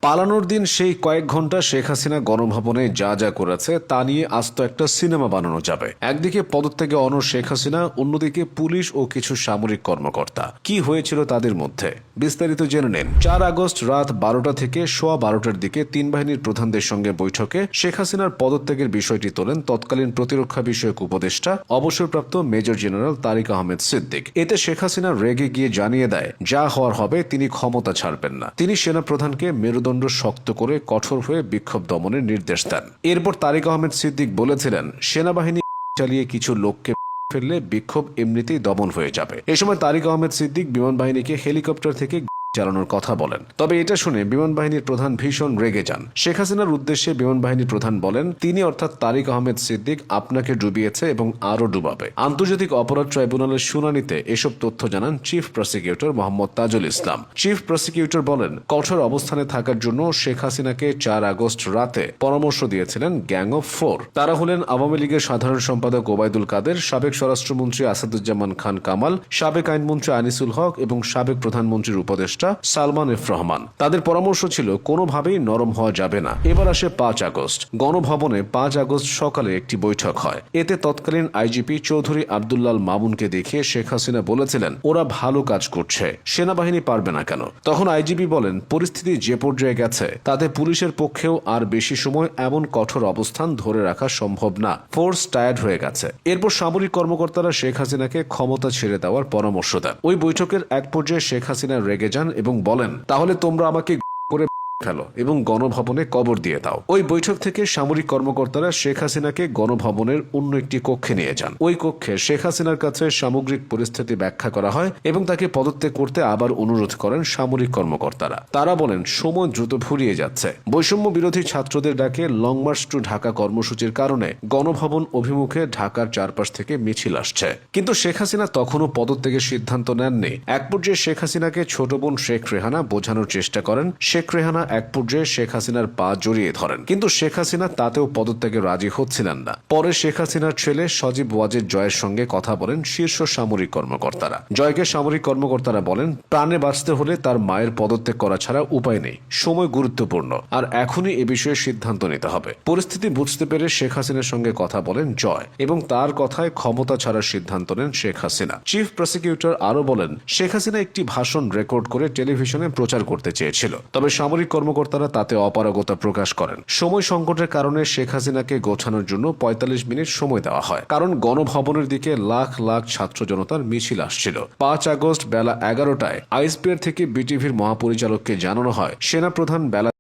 পালানোর দিন সেই কয়েক ঘন্টা শেখ হাসিনা গণভবনে যা যা করেছে তা নিয়ে আস্ত একটা সিনেমা বানানো যাবে। একদিকে পদত্যাগে অনড় শেখ হাসিনা, অন্যদিকে পুলিশ ও কিছু সামরিক কর্মকর্তা। কি হয়েছিল তাদের মধ্যে বিস্তারিত জেনে নেন। 4 আগস্ট রাত 12টা থেকে সোয়া 12টার দিকে 3 বাহিনীর প্রধানদের সঙ্গে বৈঠকে শেখ হাসিনার পদত্যাগের বিষয়টি তোলেন তৎকালীন প্রতিরক্ষা বিষয়ক উপদেষ্টা অবসরপ্রাপ্ত মেজর জেনারেল তারিক আহমেদ সিদ্দিক। এতে শেখ হাসিনা রেগে গিয়ে জানিয়ে দেয়, যা হওয়ার হবে, তিনি ক্ষমতা ছাড়বেন না। তিনি সেনাপ্রধানকে মেরুদণ্ড শক্ত করে কঠোর হয়ে বিক্ষোভ দমনের নির্দেশ দেন। এরপর তারিক আহমেদ সিদ্দিক বলেছিলেন, সেনাবাহিনী চালিয়ে কিছু লোককে ফেললে বিক্ষোভ এমনিতেই দমন হয়ে যাবে। এ সময় তারিক আহমেদ সিদ্দিক বিমান বাহিনীকে হেলিকপ্টার থেকে চালানোর কথা বলেন। তবে এটা শুনে বিমান বাহিনীর প্রধান ভীষণ রেগে যান। শেখ হাসিনার উদ্দেশ্যে বিমান বাহিনীর প্রধান বলেন, তিনি অর্থাৎ তারিক আহমেদ সিদ্দিক আপনাকে ডুবিয়েছে এবং আরো ডুবাবে। আন্তর্জাতিক অপরাধ ট্রাইব্যুনালের শুনানিতে এসব তথ্য জানান chief prosecutor Mohammad Tajul Islam. Chief prosecutor বলেন, কঠোর অবস্থানে থাকার জন্য শেখ হাসিনাকে 4 আগস্ট রাতে পরামর্শ দিয়েছিলেন গ্যাং অফ 4। তারা হলেন আওয়ামী লীগের সাধারণ সম্পাদক ওবায়দুল কাদের, সাবেক স্বরাষ্ট্রমন্ত্রী আসাদুজ্জামান খান কামাল, সাবেক আইনমন্ত্রী আনিসুল হক এবং সাবেক প্রধানমন্ত্রীর উপদেষ্টা সালমান এফ রহমান। তাদের পরামর্শ ছিল কোনোভাবেই নরম হওয়া যাবে না। এবার আসে 5 আগস্ট। গণভবনে 5 আগস্ট সকালে একটি বৈঠক হয়। এতে তৎকালীন আইজিপি চৌধুরী আব্দুল্লাল মামুনকে দেখিয়ে শেখ হাসিনা বলেছিলেন, ওরা ভালো কাজ করছে, সেনাবাহিনী পারবে না কেন? তখন আইজিপি বলেন, পরিস্থিতি যে পর্যায়ে গেছে তাতে পুলিশের পক্ষেও আর বেশি সময় এমন কঠোর অবস্থান ধরে রাখা সম্ভব না, ফোর্স টায়ার্ড হয়ে গেছে। এরপর সামরিক কর্মকর্তারা শেখ হাসিনাকে ক্ষমতা ছেড়ে দেওয়ার পরামর্শ দেন। ওই বৈঠকের এক পর্যায়ে শেখ হাসিনা রেগে যান এবং বলেন, তাহলে তোমরা আমাকে করে ফেলো এবং গণভবনে কবর দিয়ে দাও। ওই বৈঠক থেকে সামরিক কর্মকর্তারা শেখ হাসিনাকে গণভবনের অন্য একটি কক্ষে নিয়ে যান। ওই কক্ষে শেখ হাসিনার কাছে সামগ্রিক পরিস্থিতি ব্যাখ্যা করা হয় এবং তাকে পদত্যাগ করতে আবার অনুরোধ করেন সামরিক কর্মকর্তারা। তারা বলেন, সময় দ্রুত ফুরিয়ে যাচ্ছে। বৈষম্য বিরোধী ছাত্রদের ডাকে লং মার্চ টু ঢাকা কর্মসূচির কারণে গণভবন অভিমুখে ঢাকার চারপাশ থেকে মিছিল আসছে। কিন্তু শেখ হাসিনা তখনও পদত্যাগের সিদ্ধান্ত নেননি। এক পর্যায়ে শেখ হাসিনাকে ছোট বোন শেখ রেহানা বোঝানোর চেষ্টা করেন। শেখ রেহানা এক পর্যায়ে শেখ হাসিনার পা জড়িয়ে ধরেন, কিন্তু শেখ হাসিনা তাতেও পদত্যাগে রাজি হচ্ছিলেন না। পরে শেখ হাসিনার ছেলে সজীব ওয়াজেদ জয়ের সঙ্গে কথা বলেন শীর্ষ সামরিক কর্মকর্তারা। জয়কে সামরিক কর্মকর্তারা বলেন, প্রাণে বাঁচতে হলে তার মায়ের পদত্যাগ করা ছাড়া উপায় নেই, সময় গুরুত্বপূর্ণ, আর এখনই এ বিষয়ে সিদ্ধান্ত নিতে হবে। পরিস্থিতি বুঝতে পেরে শেখ হাসিনার সঙ্গে কথা বলেন জয় এবং তার কথায় ক্ষমতা ছাড়ার সিদ্ধান্ত নেন শেখ হাসিনা। চিফ প্রসিকিউটর আরো বলেন, শেখ হাসিনা একটি ভাষণ রেকর্ড করে টেলিভিশনে প্রচার করতে চেয়েছিল, তবে সামরিক কর্মকর্তারা তাতে অপারগতা প্রকাশ করেন। সময় সংকটের কারণে শেখ হাসিনাকে গোছানোর জন্য 45 মিনিট সময় দেওয়া হয়, কারণ গণভবনের দিকে লাখ লাখ ছাত্র জনতার মিছিল আসছিল। 5 আগস্ট বেলা 11টায় আইএসপিআর থেকে বিটিভির মহাপরিচালককে জানানো হয়, সেনাপ্রধান বেলা